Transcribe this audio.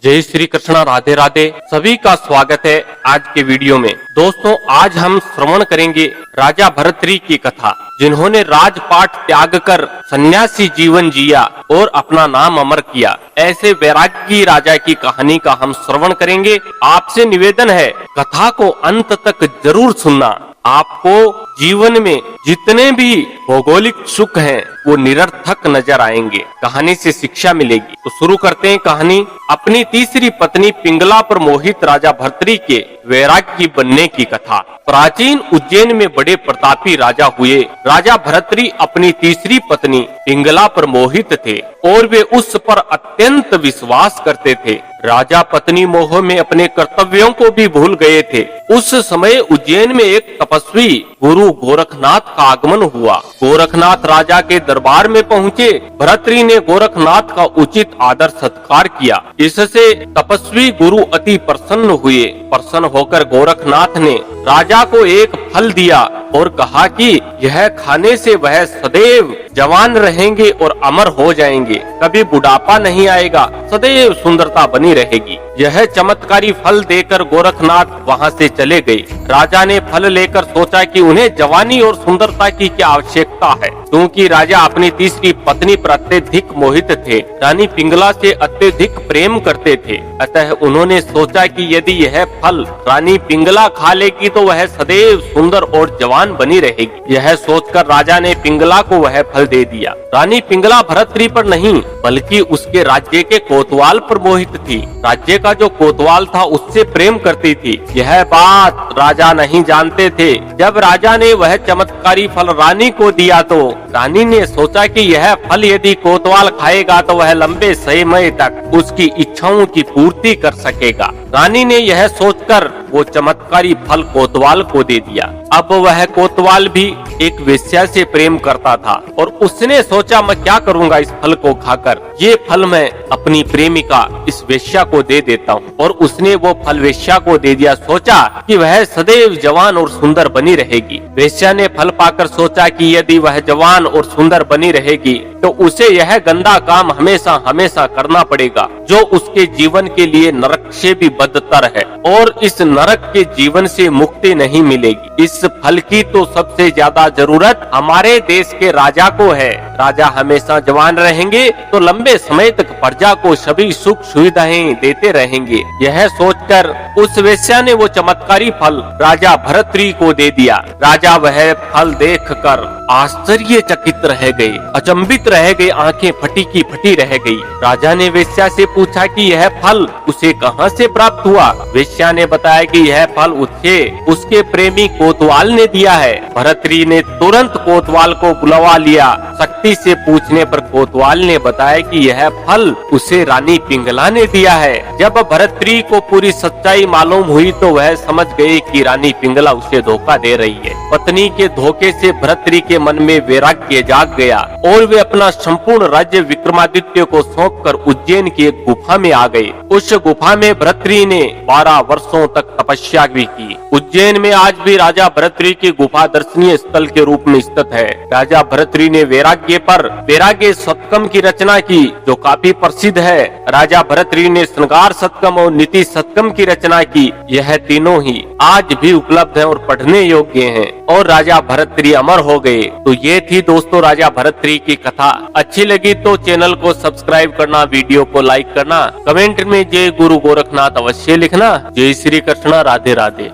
जय श्री कृष्णा, राधे राधे। सभी का स्वागत है आज के वीडियो में। दोस्तों, आज हम श्रवण करेंगे राजा भर्तृहरि की कथा, जिन्होंने राजपाट त्याग कर सन्यासी जीवन जिया और अपना नाम अमर किया। ऐसे वैरागी राजा की कहानी का हम श्रवण करेंगे। आपसे निवेदन है, कथा को अंत तक जरूर सुनना। आपको जीवन में जितने भी भौगोलिक सुख हैं वो निरर्थक नजर आएंगे। कहानी से शिक्षा मिलेगी। तो शुरू करते हैं कहानी। अपनी तीसरी पत्नी पिंगला पर मोहित राजा भर्तृहरि के वैरागी बनने की कथा। प्राचीन उज्जैन में बड़े प्रतापी राजा हुए। राजा भर्तृहरि अपनी तीसरी पत्नी पिंगला पर मोहित थे और वे उस पर अत्यंत विश्वास करते थे। राजा पत्नी मोह में अपने कर्तव्यों को भी भूल गए थे। उस समय उज्जैन में एक तपस्वी गुरु गोरखनाथ का आगमन हुआ। गोरखनाथ राजा के दरबार में पहुँचे। भर्तृहरि ने गोरखनाथ का उचित आदर सत्कार किया। इससे तपस्वी गुरु अति प्रसन्न हुए। प्रसन्न होकर गोरखनाथ ने राजा को एक फल दिया और कहा कि यह खाने से वह सदैव जवान रहेंगे और अमर हो जाएंगे, कभी बुढ़ापा नहीं आएगा, सदैव सुंदरता बनी रहेगी। यह चमत्कारी फल देकर गोरखनाथ वहां से चले गए। राजा ने फल लेकर सोचा कि उन्हें जवानी और सुंदरता की क्या आवश्यकता है, क्योंकि राजा अपनी तीसरी पत्नी पर अत्यधिक मोहित थे। रानी पिंगला से अत्यधिक प्रेम करते थे। अतः उन्होंने सोचा कि यदि यह फल रानी पिंगला खा लेगी तो वह सदैव सुंदर और जवान बनी रहेगी। यह सोचकर राजा ने पिंगला को वह फल दे दिया। रानी पिंगला भर्तृहरि पर नहीं बल्कि उसके राज्य के कोतवाल पर मोहित थी। राज्य का जो कोतवाल था उससे प्रेम करती थी। यह बात राजा नहीं जानते थे। जब राजा ने वह चमत्कारी फल रानी को दिया तो रानी ने सोचा कि यह फल यदि कोतवाल खाएगा तो वह लंबे समय तक उसकी इच्छाओं की पूर्ति कर सकेगा। रानी ने यह सोचकर वो चमत्कारी फल कोतवाल को दे दिया। अब वह कोतवाल भी एक वेश्या से प्रेम करता था और उसने सोचा, मैं क्या करूंगा इस फल को खाकर, ये फल मैं अपनी प्रेमिका इस वेश्या को दे देता हूँ। और उसने वो फल वेश्या को दे दिया। सोचा कि वह सदैव जवान और सुंदर बनी रहेगी। वेश्या ने फल पाकर सोचा कि यदि वह जवान और सुंदर बनी रहेगी तो उसे यह गंदा काम हमेशा हमेशा करना पड़ेगा, जो उसके जीवन के लिए नरक से भी बदतर है और इस नरक के जीवन से मुक्ति नहीं मिलेगी। इस फल की तो सबसे ज्यादा जरूरत हमारे देश के राजा को है। राजा हमेशा जवान रहेंगे तो लंबे समय तक प्रजा को सभी सुख सुविधाएं देते रहेंगे। यह सोचकर उस वेश्या ने वो चमत्कारी फल राजा भर्तृहरि को दे दिया। राजा वह फल देखकर आश्चर्यचकित रह गए, अचंभित रह गए, आंखें फटी की फटी रह गई। राजा ने वेश्या से पूछा कि यह फल उसे कहां से प्राप्त हुआ। वेश्या ने बताया कि यह फल उसे उसके प्रेमी कोतवाल ने दिया है। भर्तृहरि ने तुरंत कोतवाल को बुलवा लिया। शक्ति से पूछने पर कोतवाल ने बताया कि यह फल उसे रानी पिंगला ने दिया है। जब भर्तृहरि को पूरी सच्चाई मालूम हुई तो वह समझ गए कि रानी पिंगला उसे धोखा दे रही है। पत्नी के धोखे से भर्तृहरि के मन में वैराग्य जाग गया और वे अपना संपूर्ण राज्य विक्रमादित्य को सौंपकर उज्जैन की एक गुफा में आ गए। उस गुफा में भर्तृहरि ने 12 वर्षों तक तपस्या भी की। उज्जैन में आज भी राजा भर्तृहरि की गुफा दर्शनीय स्थल के रूप में स्थित है। राजा भर्तृहरि ने वैराग्य पर वैराग्य शतकम की रचना की, जो काफी प्रसिद्ध है। राजा भर्तृहरि ने श्रृंगार शतकम और नीति शतकम की रचना की। यह तीनों ही आज भी उपलब्ध हैं और पढ़ने योग्य हैं। और राजा भर्तृहरि अमर हो गए। तो ये थी दोस्तों राजा भर्तृहरि की कथा। अच्छी लगी तो चैनल को सब्सक्राइब करना, वीडियो को लाइक करना, कमेंट में जय गुरु गोरखनाथ अवश्य लिखना। जय श्री कृष्णा, राधे राधे।